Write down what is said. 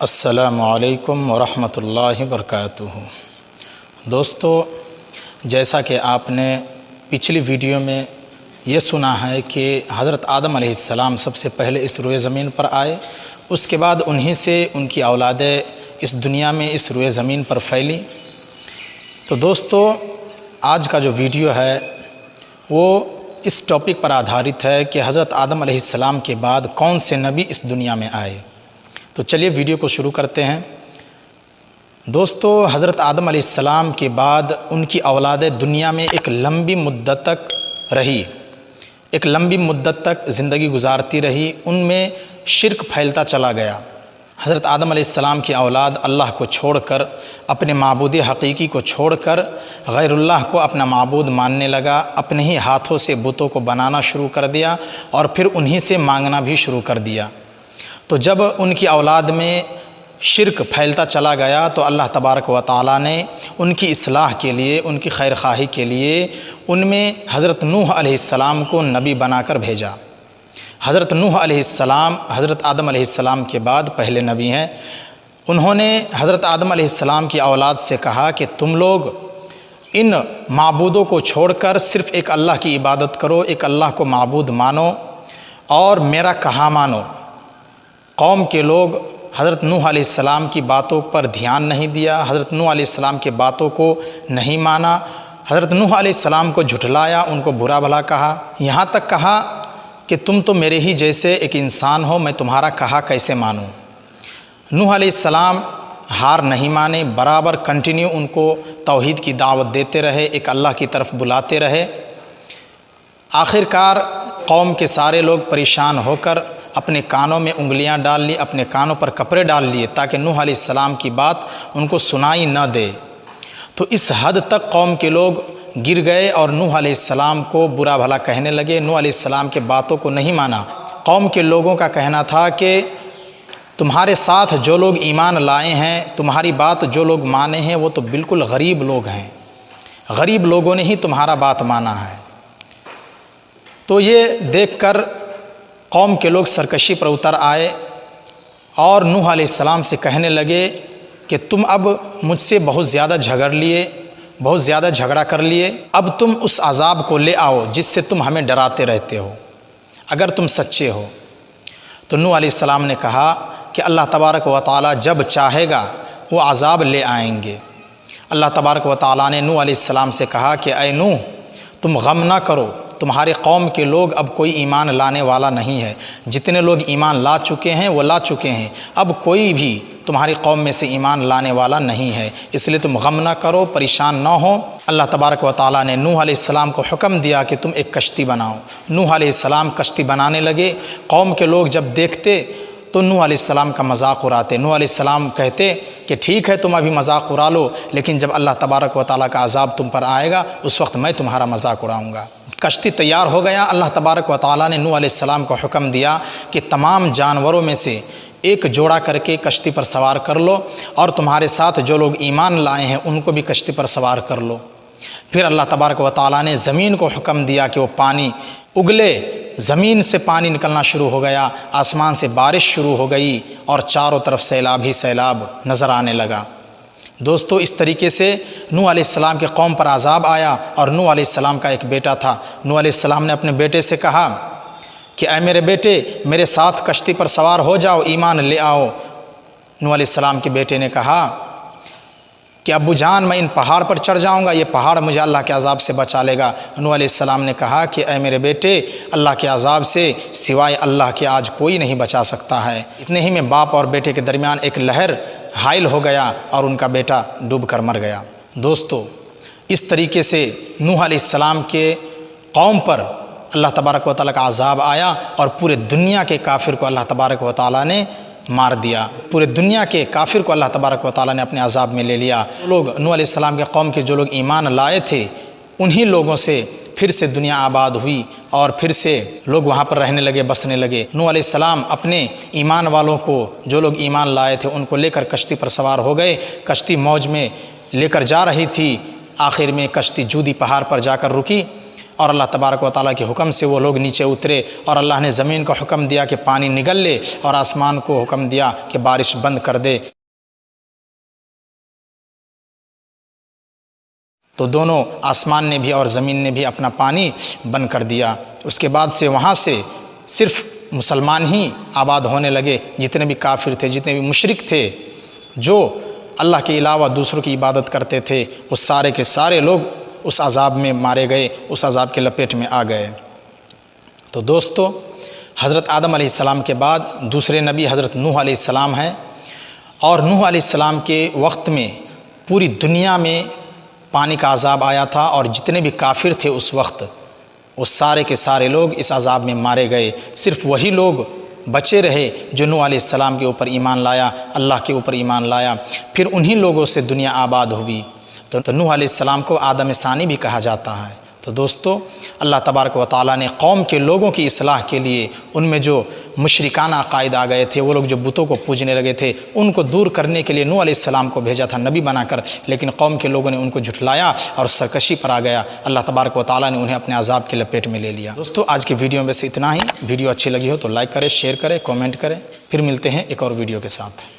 السلام علیکم ورحمۃ اللہ وبرکاتہ۔ دوستو، جیسا کہ آپ نے پچھلی ویڈیو میں یہ سنا ہے کہ حضرت آدم علیہ السلام سب سے پہلے اس روئے زمین پر آئے، اس کے بعد انہی سے ان کی اولادیں اس دنیا میں اس روئے زمین پر پھیلی۔ تو دوستو، آج کا جو ویڈیو ہے وہ اس ٹاپک پر آدھارت ہے کہ حضرت آدم علیہ السلام کے بعد کون سے نبی اس دنیا میں آئے۔ تو چلیے ویڈیو کو شروع کرتے ہیں۔ دوستو، حضرت آدم علیہ السلام کے بعد ان کی اولادیں دنیا میں ایک لمبی مدت تک رہی، ایک لمبی مدت تک زندگی گزارتی رہی، ان میں شرک پھیلتا چلا گیا۔ حضرت آدم علیہ السلام کی اولاد اللہ کو چھوڑ کر، اپنے معبود حقیقی کو چھوڑ کر غیر اللہ کو اپنا معبود ماننے لگا، اپنے ہی ہاتھوں سے بتوں کو بنانا شروع کر دیا اور پھر انہی سے مانگنا بھی شروع کر دیا۔ تو جب ان کی اولاد میں شرک پھیلتا چلا گیا تو اللہ تبارک و تعالیٰ نے ان کی اصلاح کے لیے، ان کی خیر خواہی کے لیے ان میں حضرت نوح علیہ السلام کو نبی بنا کر بھیجا۔ حضرت نوح علیہ السلام حضرت آدم علیہ السلام کے بعد پہلے نبی ہیں۔ انہوں نے حضرت آدم علیہ السلام کی اولاد سے کہا کہ تم لوگ ان معبودوں کو چھوڑ کر صرف ایک اللہ کی عبادت کرو، ایک اللہ کو معبود مانو اور میرا کہا مانو۔ قوم کے لوگ حضرت نوح علیہ السلام کی باتوں پر دھیان نہیں دیا، حضرت نوح علیہ السلام کے باتوں کو نہیں مانا، حضرت نوح علیہ السلام کو جھٹلایا، ان کو برا بھلا کہا، یہاں تک کہا کہ تم تو میرے ہی جیسے ایک انسان ہو، میں تمہارا کہا کیسے مانوں۔ نوح علیہ السلام ہار نہیں مانے، برابر کنٹینیو ان کو توحید کی دعوت دیتے رہے، ایک اللہ کی طرف بلاتے رہے۔ آخر کار قوم کے سارے لوگ پریشان ہو کر اپنے کانوں میں انگلیاں ڈال لی، اپنے کانوں پر کپڑے ڈال لیے تاکہ نوح علیہ السلام کی بات ان کو سنائی نہ دے۔ تو اس حد تک قوم کے لوگ گر گئے اور نوح علیہ السلام کو برا بھلا کہنے لگے، نوح علیہ السلام کے باتوں کو نہیں مانا۔ قوم کے لوگوں کا کہنا تھا کہ تمہارے ساتھ جو لوگ ایمان لائے ہیں، تمہاری بات جو لوگ مانے ہیں وہ تو بالکل غریب لوگ ہیں، غریب لوگوں نے ہی تمہارا بات مانا ہے۔ تو یہ دیکھ کر قوم کے لوگ سرکشی پر اتر آئے اور نوح علیہ السلام سے کہنے لگے کہ تم اب مجھ سے بہت زیادہ جھگڑ لیے، بہت زیادہ جھگڑا کر لیے، اب تم اس عذاب کو لے آؤ جس سے تم ہمیں ڈراتے رہتے ہو، اگر تم سچے ہو۔ تو نوح علیہ السلام نے کہا کہ اللہ تبارک و تعالیٰ جب چاہے گا وہ عذاب لے آئیں گے۔ اللہ تبارک و تعالیٰ نے نوح علیہ السلام سے کہا کہ اے نوح، تم غم نہ کرو، تمہارے قوم کے لوگ اب کوئی ایمان لانے والا نہیں ہے، جتنے لوگ ایمان لا چکے ہیں وہ لا چکے ہیں، اب کوئی بھی تمہاری قوم میں سے ایمان لانے والا نہیں ہے، اس لیے تم غم نہ کرو، پریشان نہ ہو۔ اللہ تبارک و تعالیٰ نے نوح علیہ السلام کو حکم دیا کہ تم ایک کشتی بناؤ۔ نوح علیہ السلام کشتی بنانے لگے۔ قوم کے لوگ جب دیکھتے تو نوح علیہ السلام کا مذاق اڑاتے۔ نوح علیہ السلام کہتے کہ ٹھیک ہے تم ابھی مذاق اڑا لو، لیکن جب اللہ تبارک و تعالیٰ کا عذاب تم پر آئے گا اس وقت میں تمہارا مذاق اڑاؤں گا۔ کشتی تیار ہو گیا۔ اللہ تبارک و تعالیٰ نے نوح علیہ السلام کو حکم دیا کہ تمام جانوروں میں سے ایک جوڑا کر کے کشتی پر سوار کر لو اور تمہارے ساتھ جو لوگ ایمان لائے ہیں ان کو بھی کشتی پر سوار کر لو۔ پھر اللہ تبارک و تعالیٰ نے زمین کو حکم دیا کہ وہ پانی اگلے، زمین سے پانی نکلنا شروع ہو گیا، آسمان سے بارش شروع ہو گئی اور چاروں طرف سیلاب ہی سیلاب نظر آنے لگا۔ دوستو، اس طریقے سے نوح علیہ السلام کے قوم پر عذاب آیا اور نوح علیہ السلام کا ایک بیٹا تھا۔ نوح علیہ السلام نے اپنے بیٹے سے کہا کہ اے میرے بیٹے، میرے ساتھ کشتی پر سوار ہو جاؤ، ایمان لے آؤ۔ نوح علیہ السلام کے بیٹے نے کہا کہ ابو جان، میں ان پہاڑ پر چڑھ جاؤں گا، یہ پہاڑ مجھے اللہ کے عذاب سے بچا لے گا۔ نوح علیہ السلام نے کہا کہ اے میرے بیٹے، اللہ کے عذاب سے سوائے اللہ کے آج کوئی نہیں بچا سکتا ہے۔ اتنے ہی میں باپ اور بیٹے کے درمیان ایک لہر حائل ہو گیا اور ان کا بیٹا ڈوب کر مر گیا۔ دوستو، اس طریقے سے نوح علیہ السلام کے قوم پر اللہ تبارک و تعالیٰ کا عذاب آیا اور پورے دنیا کے کافر کو اللہ تبارک و تعالیٰ نے مار دیا۔ پورے دنیا کے کافر کو اللہ تبارک و تعالیٰ نے اپنے عذاب میں لے لیا۔ لوگ نوح علیہ السلام کے قوم کے جو لوگ ایمان لائے تھے انہی لوگوں سے پھر سے دنیا آباد ہوئی اور پھر سے لوگ وہاں پر رہنے لگے، بسنے لگے۔ نوح علیہ السلام اپنے ایمان والوں کو، جو لوگ ایمان لائے تھے ان کو لے کر کشتی پر سوار ہو گئے۔ کشتی موج میں لے کر جا رہی تھی، آخر میں کشتی جودی پہاڑ پر جا کر رکی۔ اور اللہ تبارک و تعالیٰ کے حکم سے وہ لوگ نیچے اترے، اور اللہ نے زمین کو حکم دیا کہ پانی نگل لے، اور آسمان کو حکم دیا کہ بارش بند کر دے، تو دونوں آسمان نے بھی اور زمین نے بھی اپنا پانی بند کر دیا۔ اس کے بعد سے وہاں سے صرف مسلمان ہی آباد ہونے لگے، جتنے بھی کافر تھے، جتنے بھی مشرک تھے، جو اللہ کے علاوہ دوسروں کی عبادت کرتے تھے، وہ سارے کے سارے لوگ اس عذاب میں مارے گئے، اس عذاب کے لپیٹ میں آ گئے۔ تو دوستو، حضرت آدم علیہ السلام کے بعد دوسرے نبی حضرت نوح علیہ السلام ہیں، اور نوح علیہ السلام کے وقت میں پوری دنیا میں پانی کا عذاب آیا تھا، اور جتنے بھی کافر تھے اس وقت، وہ سارے کے سارے لوگ اس عذاب میں مارے گئے۔ صرف وہی لوگ بچے رہے جو نوح علیہ السلام کے اوپر ایمان لایا، اللہ کے اوپر ایمان لایا، پھر انہی لوگوں سے دنیا آباد ہوئی۔ تو نوح علیہ السلام کو آدم ثانی بھی کہا جاتا ہے۔ تو دوستو، اللہ تبارک و تعالیٰ نے قوم کے لوگوں کی اصلاح کے لیے ان میں جو مشرکانہ عقائد آ گئے تھے، وہ لوگ جو بتوں کو پوجنے لگے تھے، ان کو دور کرنے کے لیے نوح علیہ السلام کو بھیجا تھا نبی بنا کر، لیکن قوم کے لوگوں نے ان کو جھٹلایا اور سرکشی پر آ گیا۔ اللہ تبارک و تعالیٰ نے انہیں اپنے عذاب کے لپیٹ میں لے لیا۔ دوستو، آج کی ویڈیو میں سے اتنا ہی۔ ویڈیو اچھی لگی ہو تو لائک کریں، شیئر کریں، کومنٹ کریں۔ پھر ملتے ہیں ایک اور ویڈیو کے ساتھ۔